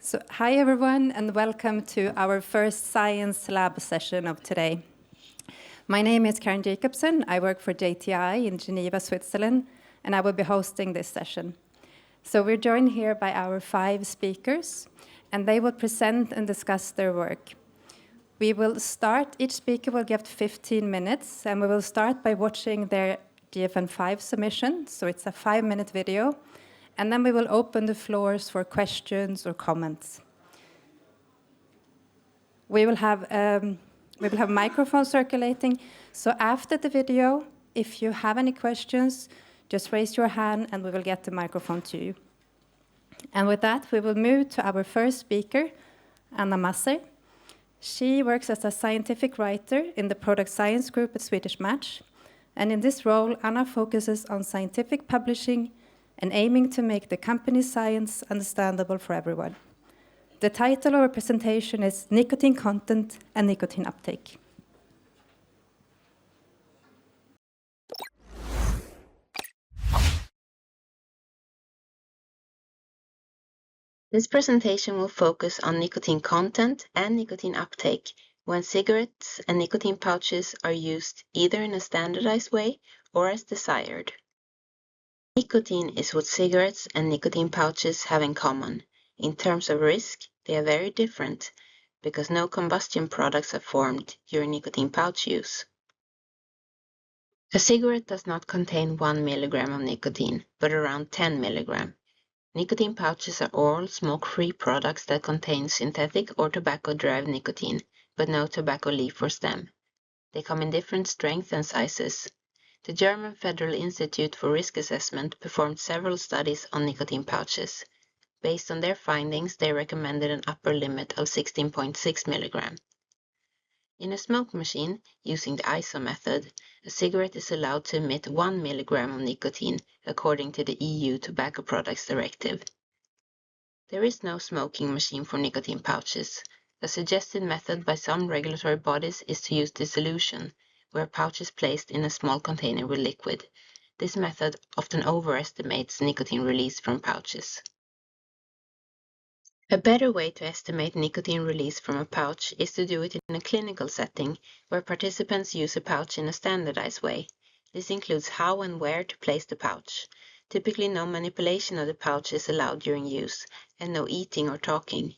So, hi everyone, and welcome to our first science lab session of today. My name is Karin Jacobson. I work for JTI in Geneva, Switzerland, and I will be hosting this session. So we're joined here by our 5 speakers, and they will present and discuss their work. We will start, each speaker will get 15 minutes, and we will start by watching their GFN5 submission, so it's a 5-minute video, and then we will open the floors for questions or comments. We will have microphones circulating, so after the video, if you have any questions, just raise your hand and we will get the microphone to you. And with that, we will move to our first speaker, Anna Masser. She works as a scientific writer in the product science group at Swedish Match. And in this role, Anna focuses on scientific publishing and aiming to make the company's science understandable for everyone. The title of our presentation is Nicotine Content and Nicotine Uptake. This presentation will focus on nicotine content and nicotine uptake when cigarettes and nicotine pouches are used either in a standardized way or as desired. Nicotine is what cigarettes and nicotine pouches have in common. In terms of risk, they are very different because no combustion products are formed during nicotine pouch use. A cigarette does not contain 1 milligram of nicotine, but around 10 milligram. Nicotine pouches are oral, smoke-free products that contain synthetic or tobacco-derived nicotine, but no tobacco leaf or stem. They come in different strengths and sizes. The German Federal Institute for Risk Assessment performed several studies on nicotine pouches. Based on their findings, they recommended an upper limit of 16.6 milligram. In a smoke machine, using the ISO method, a cigarette is allowed to emit 1 milligram of nicotine according to the EU Tobacco Products Directive. There is no smoking machine for nicotine pouches. A suggested method by some regulatory bodies is to use dissolution, where a pouch is placed in a small container with liquid. This method often overestimates nicotine release from pouches. A better way to estimate nicotine release from a pouch is to do it in a clinical setting, where participants use a pouch in a standardized way. This includes how and where to place the pouch. Typically, no manipulation of the pouch is allowed during use, and no eating or talking.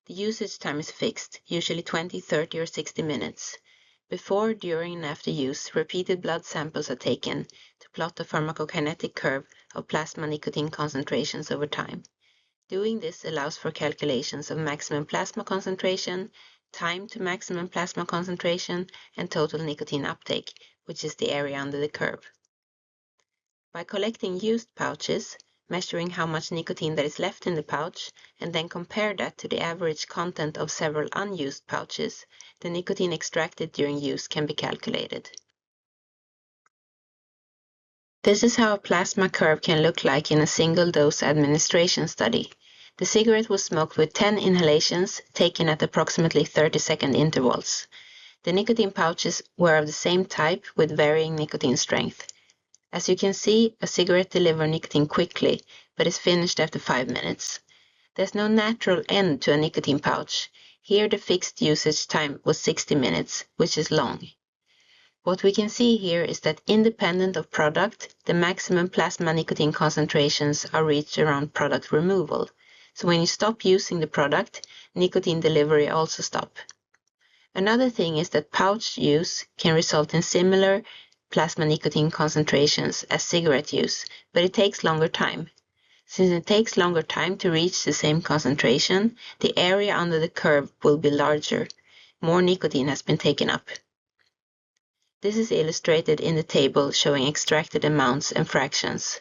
The usage time is fixed, usually 20, 30, or 60 minutes. Before, during, and after use, repeated blood samples are taken to plot the pharmacokinetic curve of plasma nicotine concentrations over time. Doing this allows for calculations of maximum plasma concentration, time to maximum plasma concentration, and total nicotine uptake, which is the area under the curve. By collecting used pouches, measuring how much nicotine that is left in the pouch, and then compare that to the average content of several unused pouches, the nicotine extracted during use can be calculated. This is how a plasma curve can look like in a single-dose administration study. The cigarette was smoked with 10 inhalations taken at approximately 30-second intervals. The nicotine pouches were of the same type with varying nicotine strength. As you can see, a cigarette delivers nicotine quickly, but is finished after 5 minutes. There's no natural end to a nicotine pouch. Here the fixed usage time was 60 minutes, which is long. What we can see here is that independent of product, the maximum plasma nicotine concentrations are reached around product removal. So when you stop using the product, nicotine delivery also stops. Another thing is that pouch use can result in similar plasma nicotine concentrations as cigarette use, but it takes longer time. Since it takes longer time to reach the same concentration, the area under the curve will be larger. More nicotine has been taken up. This is illustrated in the table showing extracted amounts and fractions.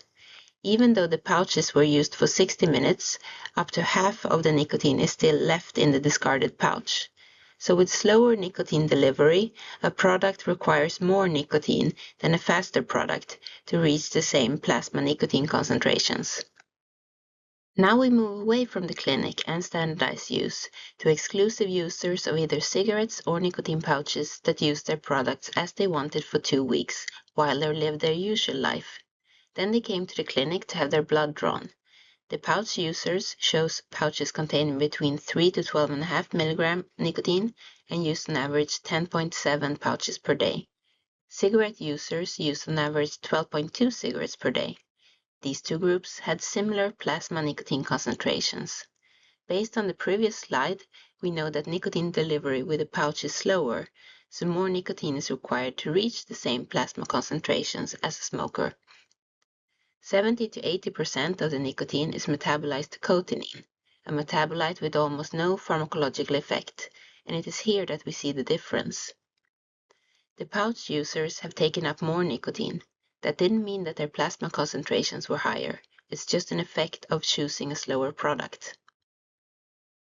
Even though the pouches were used for 60 minutes, up to half of the nicotine is still left in the discarded pouch. So with slower nicotine delivery, a product requires more nicotine than a faster product to reach the same plasma nicotine concentrations. Now we move away from the clinic and standardized use to exclusive users of either cigarettes or nicotine pouches that use their products as they wanted for 2 weeks while they lived their usual life. Then they came to the clinic to have their blood drawn. The pouch users chose pouches containing between 3 to 12.5 milligram nicotine and used on average 10.7 pouches per day. Cigarette users used on average 12.2 cigarettes per day. These two groups had similar plasma nicotine concentrations. Based on the previous slide, we know that nicotine delivery with a pouch is slower, so more nicotine is required to reach the same plasma concentrations as a smoker. 70 to 80% of the nicotine is metabolized to cotinine, a metabolite with almost no pharmacological effect, and it is here that we see the difference. The pouch users have taken up more nicotine. That didn't mean that their plasma concentrations were higher. It's just an effect of choosing a slower product.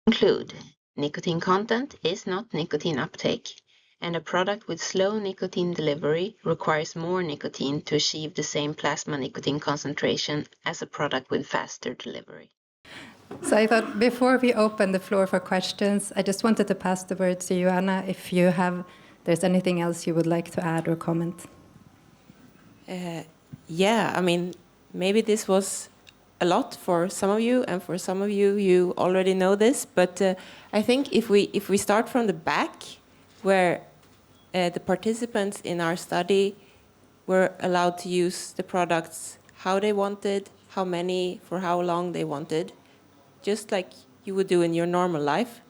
To conclude, nicotine content is not nicotine uptake, and a product with slow nicotine delivery requires more nicotine to achieve the same plasma nicotine concentration as a product with faster delivery. So I thought before we open the floor for questions, I just wanted to pass the word to you, Anna, if there's anything else you would like to add or comment. Yeah, I mean, maybe this was a lot for some of you, and for some of you, you already know this. But I think if we start from the back, where the participants in our study were allowed to use the products how they wanted, how many, for how long they wanted, just like you would do in your normal life.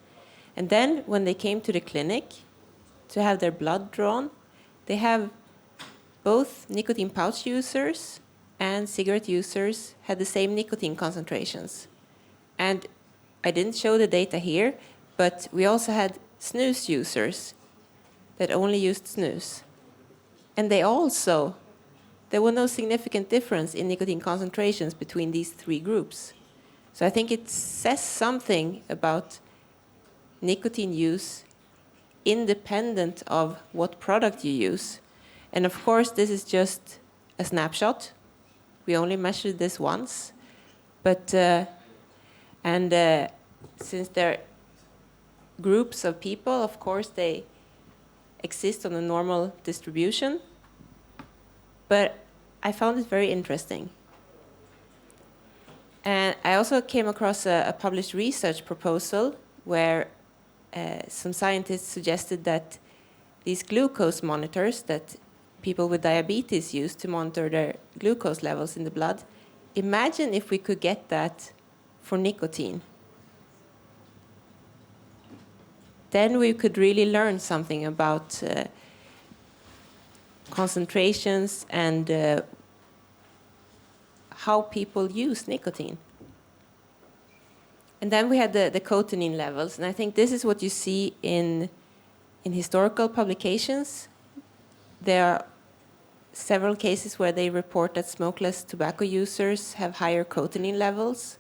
And then when they came to the clinic to have their blood drawn, they have both nicotine pouch users and cigarette users had the same nicotine concentrations. And I didn't show the data here, but we also had snus users that only used snus. And there were no significant difference in nicotine concentrations between these three groups. So I think it says something about nicotine use independent of what product you use. And of course, this is just a snapshot. We only measured this once. But, since they're groups of people, of course, they exist on a normal distribution. But I found it very interesting. And I also came across a published research proposal where some scientists suggested that these glucose monitors that people with diabetes use to monitor their glucose levels in the blood, imagine if we could get that for nicotine. Then we could really learn something about concentrations and how people use nicotine. And then we had the cotinine levels, and I think this is what you see in historical publications. There are several cases where they report that smokeless tobacco users have higher cotinine levels.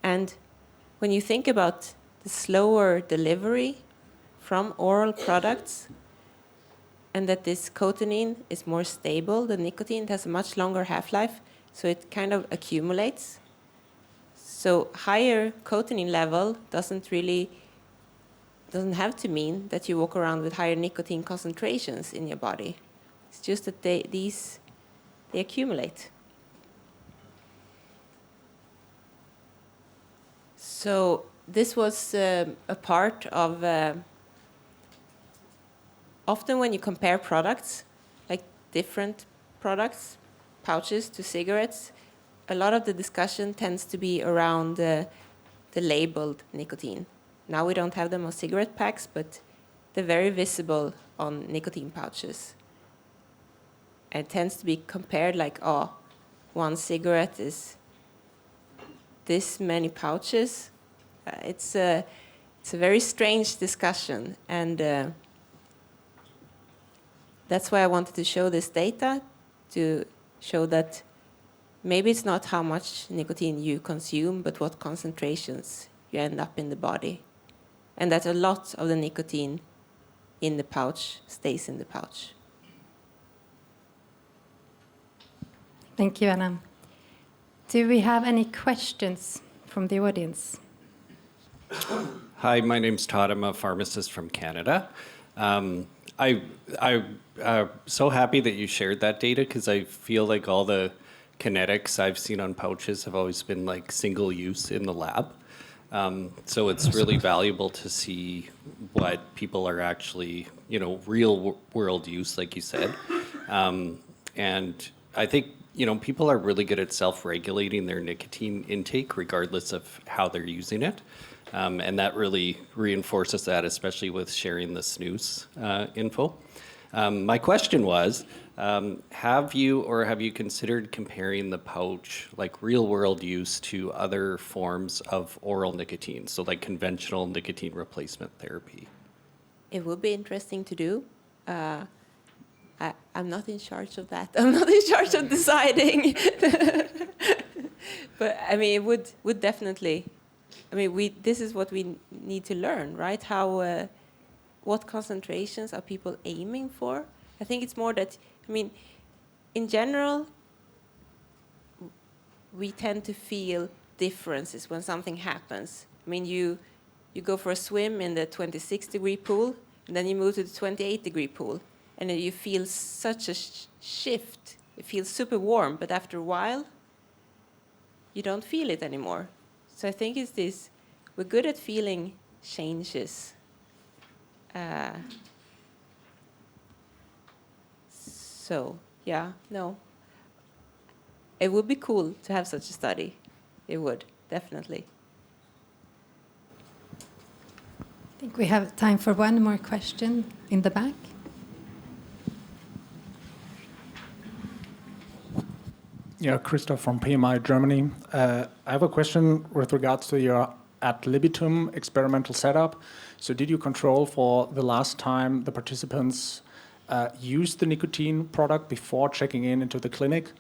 And when you think about the slower delivery from oral products, and that this cotinine is more stable than nicotine, it has a much longer half-life, so it kind of accumulates. So higher cotinine level doesn't have to mean that you walk around with higher nicotine concentrations in your body. It's just that they accumulate. So this was a part of often when you compare products, like different products, pouches to cigarettes, a lot of the discussion tends to be around the labeled nicotine. Now we don't have them on cigarette packs, but they're very visible on nicotine pouches. And it tends to be compared like, oh, one cigarette is this many pouches. It's a very strange discussion, and that's why I wanted to show this data, to show that maybe it's not how much nicotine you consume, but what concentrations you end up in the body. And that a lot of the nicotine in the pouch stays in the pouch. Thank you, Anna. Do we have any questions from the audience? Hi, my name's Todd. I'm a pharmacist from Canada. I'm so happy that you shared that data, because I feel like all the kinetics I've seen on pouches have always been like single use in the lab. So it's really valuable to see what people are actually, real world use, like you said. And I think, people are really good at self-regulating their nicotine intake regardless of how they're using it. And that really reinforces that, especially with sharing the snus info. My question was, have you considered comparing the pouch, like real world use, to other forms of oral nicotine, so like conventional nicotine replacement therapy? It would be interesting to do. I'm not in charge of that. I'm not in charge of deciding. But I mean, it would definitely. I mean, this is what we need to learn, right? How, what concentrations are people aiming for? I think it's more that, I mean, in general, we tend to feel differences when something happens. I mean, you go for a swim in the 26-degree pool, and then you move to the 28-degree pool, and you feel such a shift. It feels super warm, but after a while, you don't feel it anymore. So I think it's this, we're good at feeling changes. So, yeah, no. It would be cool to have such a study. It would, definitely. I think we have time for one more question in the back. Yeah, Christoph from PMI Germany. I have a question with regards to your ad libitum experimental setup. So did you control for the last time the participants used the nicotine product before checking into the clinic,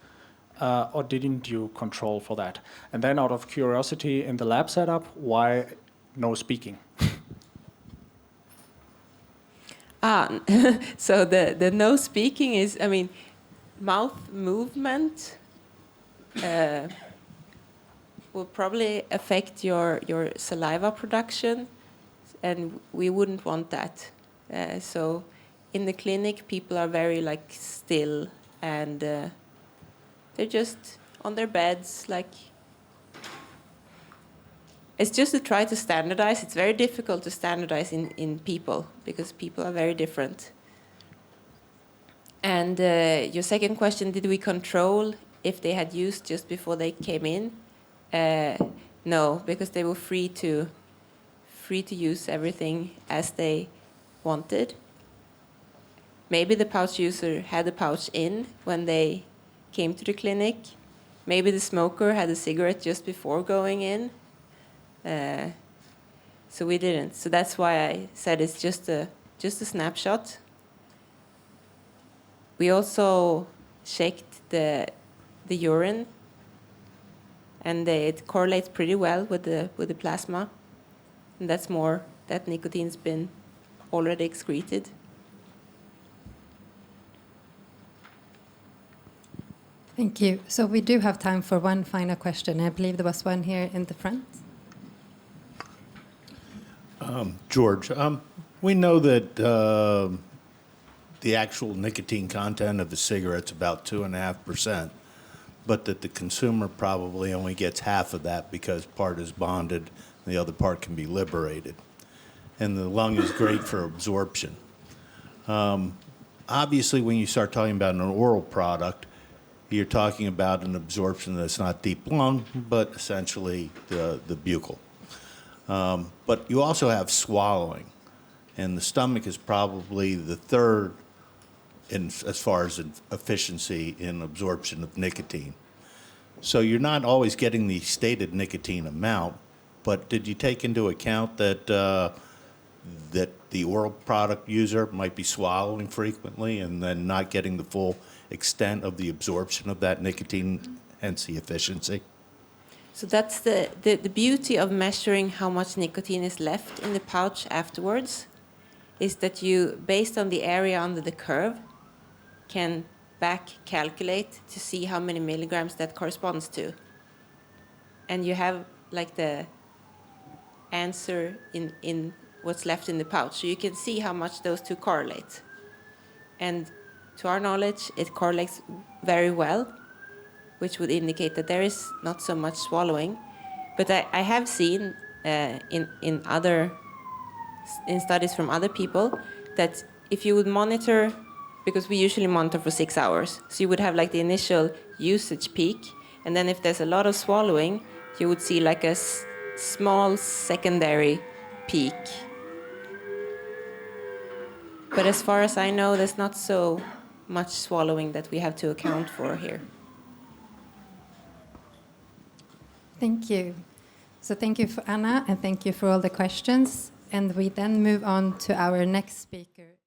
or didn't you control for that? And then out of curiosity, in the lab setup, why no speaking? So the no speaking is, I mean, mouth movement will probably affect your saliva production, and we wouldn't want that. So in the clinic, people are very still, and they're just on their beds. It's just to try to standardize. It's very difficult to standardize in people because people are very different. And your second question, did we control if they had used just before they came in? No, because they were free to use everything as they wanted. Maybe the pouch user had the pouch in when they came to the clinic. Maybe the smoker had a cigarette just before going in. So we didn't. So that's why I said it's just a snapshot. We also checked the urine, and it correlates pretty well with the plasma, and that's more that nicotine's been already excreted. Thank you. So we do have time for one final question. I believe there was one here in the front. George, we know that the actual nicotine content of the cigarette's about 2.5%, but that the consumer probably only gets half of that because part is bonded and the other part can be liberated. And the lung is great for absorption. Obviously, when you start talking about an oral product, you're talking about an absorption that's not deep lung, but essentially the buccal. But you also have swallowing, and the stomach is probably the third as far as efficiency in absorption of nicotine. So you're not always getting the stated nicotine amount, but did you take into account that that the oral product user might be swallowing frequently and then not getting the full extent of the absorption of that nicotine, hence the efficiency? So that's the beauty of measuring how much nicotine is left in the pouch afterwards, is that you, based on the area under the curve, can back calculate to see how many milligrams that corresponds to. And you have the answer in what's left in the pouch. So you can see how much those two correlate. And to our knowledge, it correlates very well. which would indicate that there is not so much swallowing. But I have seen in studies from other people that if you would monitor, because we usually monitor for 6 hours, so you would have like the initial usage peak, and then if there's a lot of swallowing, you would see like a small secondary peak. But as far as I know, there's not so much swallowing that we have to account for here. Thank you. So thank you for Anna, and thank you for all the questions. And we then move on to our next speaker.